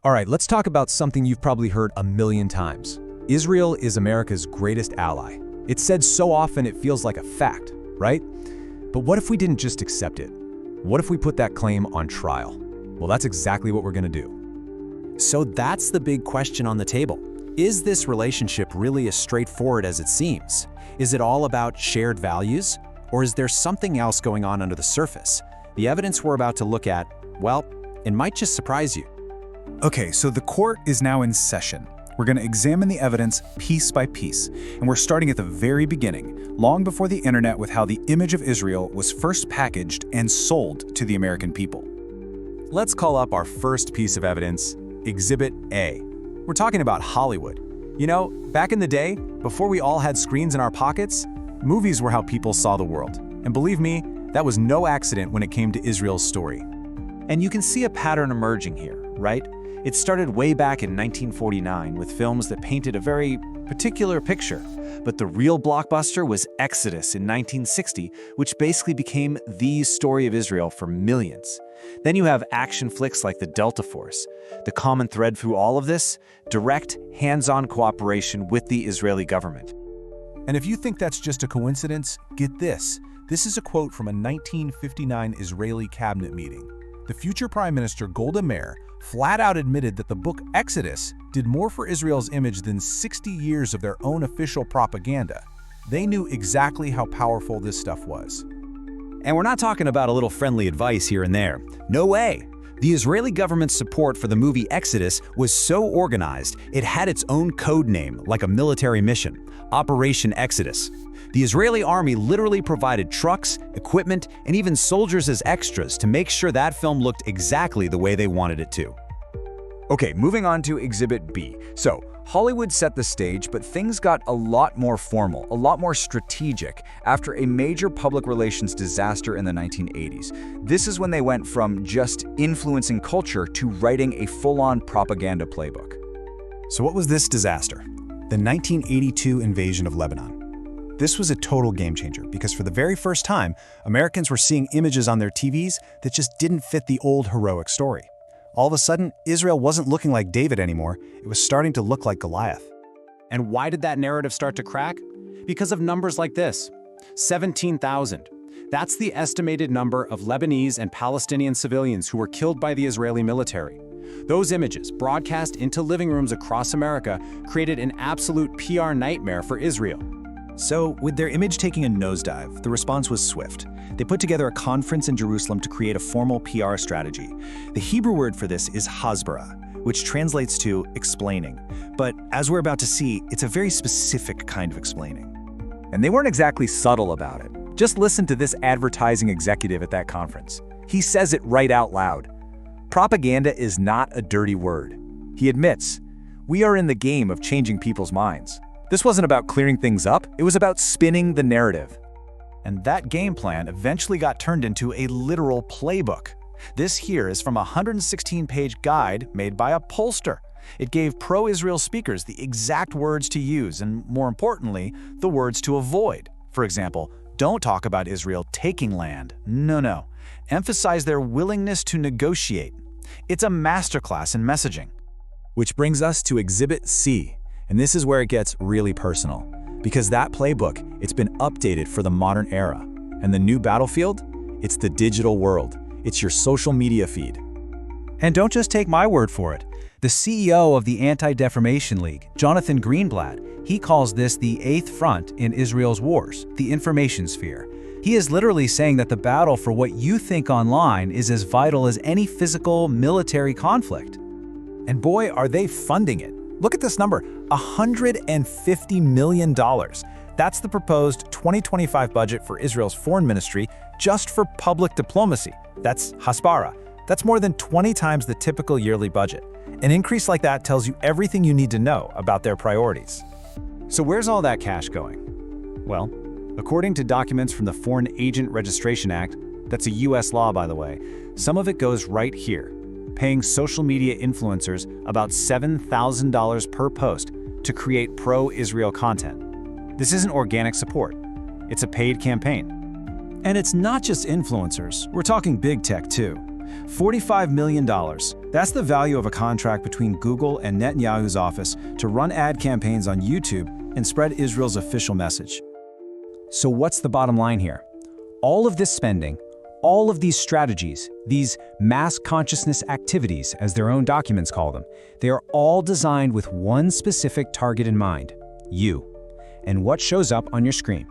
All right, let's talk about something you've probably heard a million times. Israel is America's greatest ally. It's said so often it feels like a fact, right? But what if we didn't just accept it? What if we put that claim on trial? Well, that's exactly what we're going to do. So that's the big question on the table. Is this relationship really as straightforward as it seems? Is it all about shared values? Or is there something else going on under the surface? The evidence we're about to look at, well, it might just surprise you. Okay, so the court is now in session. We're going to examine the evidence piece by piece, and we're starting at the very beginning, long before the internet, with how the image of Israel was first packaged and sold to the American people. Let's call up our first piece of evidence, Exhibit A. We're talking about Hollywood. You know, back in the day, before we all had screens in our pockets, movies were how people saw the world. And believe me, that was no accident when it came to Israel's story. And you can see a pattern emerging here, right? It started way back in 1949 with films that painted a very particular picture. But the real blockbuster was Exodus in 1960, which basically became the story of Israel for millions. Then you have action flicks like the Delta Force. The common thread through all of this? Direct, hands-on cooperation with the Israeli government. And if you think that's just a coincidence, get this. This is a quote from a 1959 Israeli cabinet meeting. The future Prime Minister Golda Meir flat out admitted that the book Exodus did more for Israel's image than 60 years of their own official propaganda. They knew exactly how powerful this stuff was. And we're not talking about a little friendly advice here and there. No way! The Israeli government's support for the movie Exodus was so organized, it had its own code name, like a military mission, Operation Exodus. The Israeli army literally provided trucks, equipment, and even soldiers as extras to make sure that film looked exactly the way they wanted it to. Okay, moving on to Exhibit B. So, Hollywood set the stage, but things got a lot more formal, a lot more strategic after a major public relations disaster in the 1980s. This is when they went from just influencing culture to writing a full-on propaganda playbook. So what was this disaster? The 1982 invasion of Lebanon. This was a total game changer because for the very first time, Americans were seeing images on their TVs that just didn't fit the old heroic story. All of a sudden, Israel wasn't looking like David anymore, it was starting to look like Goliath. And why did that narrative start to crack? Because of numbers like this. 17,000. That's the estimated number of Lebanese and Palestinian civilians who were killed by the Israeli military. Those images, broadcast into living rooms across America, created an absolute PR nightmare for Israel. So, with their image taking a nosedive, the response was swift. They put together a conference in Jerusalem to create a formal PR strategy. The Hebrew word for this is hasbara, which translates to explaining. But as we're about to see, it's a very specific kind of explaining. And they weren't exactly subtle about it. Just listen to this advertising executive at that conference. He says it right out loud. Propaganda is not a dirty word. He admits, we are in the game of changing people's minds. This wasn't about clearing things up, it was about spinning the narrative. And that game plan eventually got turned into a literal playbook. This here is from a 116-page guide made by a pollster. It gave pro-Israel speakers the exact words to use and, more importantly, the words to avoid. For example, don't talk about Israel taking land. No. Emphasize their willingness to negotiate. It's a masterclass in messaging. Which brings us to Exhibit C. And this is where it gets really personal. Because that playbook, it's been updated for the modern era. And the new battlefield? It's the digital world. It's your social media feed. And don't just take my word for it. The CEO of the Anti-Defamation League, Jonathan Greenblatt, he calls this the eighth front in Israel's wars, the information sphere. He is literally saying that the battle for what you think online is as vital as any physical military conflict. And boy, are they funding it. Look at this number, $150 million. That's the proposed 2025 budget for Israel's foreign ministry just for public diplomacy. That's hasbara. That's more than 20 times the typical yearly budget. An increase like that tells you everything you need to know about their priorities. So where's all that cash going? Well, according to documents from the Foreign Agent Registration Act, that's a US law by the way, some of it goes right here, paying social media influencers about $7,000 per post to create pro-Israel content. This isn't organic support, it's a paid campaign. And it's not just influencers, we're talking big tech too. $45 million. That's the value of a contract between Google and Netanyahu's office to run ad campaigns on YouTube and spread Israel's official message. So what's the bottom line here? All of this spending, all of these strategies, these mass consciousness activities, as their own documents call them, they are all designed with one specific target in mind: you. And what shows up on your screen?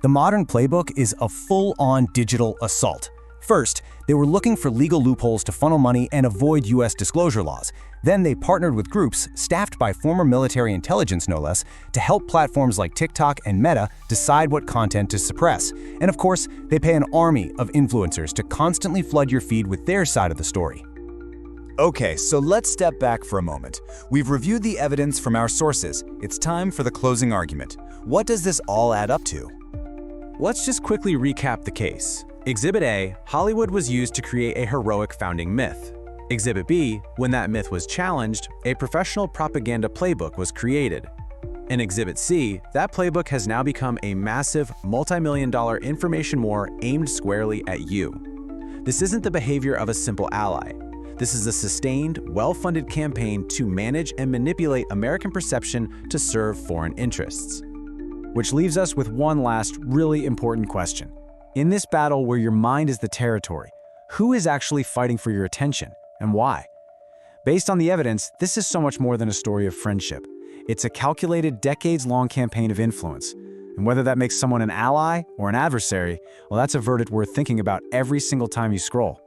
The modern playbook is a full-on digital assault. First, they were looking for legal loopholes to funnel money and avoid U.S. disclosure laws. Then they partnered with groups, staffed by former military intelligence no less, to help platforms like TikTok and Meta decide what content to suppress. And of course, they pay an army of influencers to constantly flood your feed with their side of the story. Okay, so let's step back for a moment. We've reviewed the evidence from our sources. It's time for the closing argument. What does this all add up to? Let's just quickly recap the case. Exhibit A, Hollywood was used to create a heroic founding myth. Exhibit B, when that myth was challenged, a professional propaganda playbook was created. In Exhibit C, that playbook has now become a massive, multi-million-dollar information war aimed squarely at you. This isn't the behavior of a simple ally. This is a sustained, well-funded campaign to manage and manipulate American perception to serve foreign interests. Which leaves us with one last really important question. In this battle where your mind is the territory, who is actually fighting for your attention, and why? Based on the evidence, this is so much more than a story of friendship. It's a calculated, decades-long campaign of influence. And whether that makes someone an ally or an adversary, well, that's a verdict worth thinking about every single time you scroll.